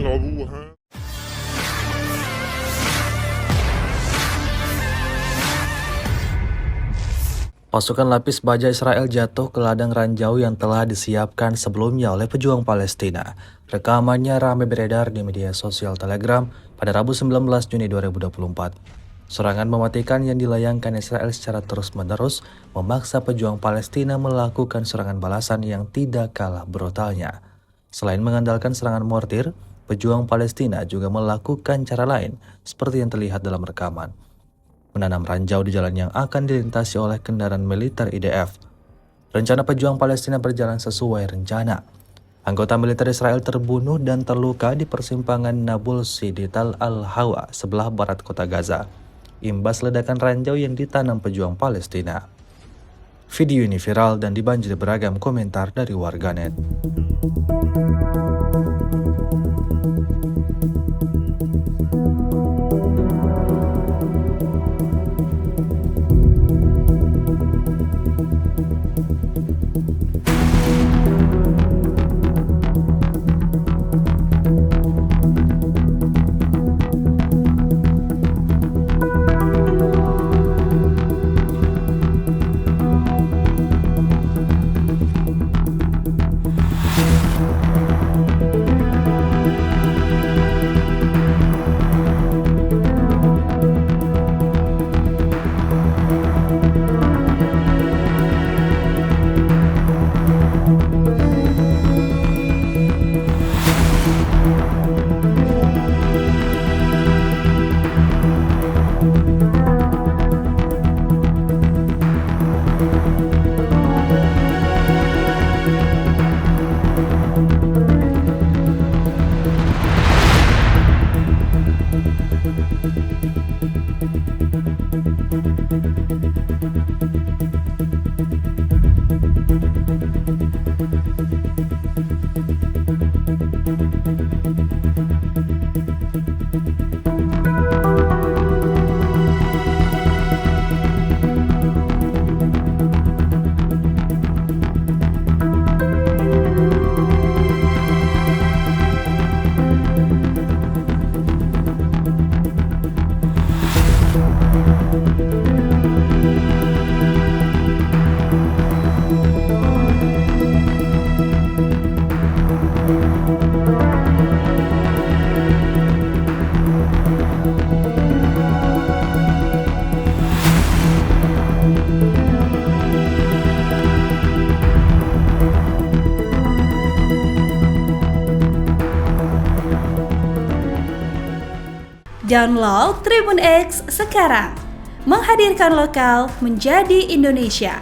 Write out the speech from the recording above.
أبوها. Pasukan lapis baja Israel jatuh ke ladang ranjau yang telah disiapkan sebelumnya oleh pejuang Palestina. Rekamannya ramai beredar di media sosial Telegram pada Rabu 19 Juni 2024. Serangan mematikan yang dilayangkan Israel secara terus-menerus memaksa pejuang Palestina melakukan serangan balasan yang tidak kalah brutalnya. Selain mengandalkan serangan mortir, pejuang Palestina juga melakukan cara lain seperti yang terlihat dalam rekaman. Menanam ranjau di jalan yang akan dilintasi oleh kendaraan militer IDF. Rencana pejuang Palestina berjalan sesuai rencana. Anggota militer Israel terbunuh dan terluka di persimpangan Nablus di Tal Al-Hawa sebelah barat kota Gaza, imbas ledakan ranjau yang ditanam pejuang Palestina. Video ini viral dan dibanjiri beragam komentar dari warganet. Download Tribun X sekarang, menghadirkan lokal menjadi Indonesia.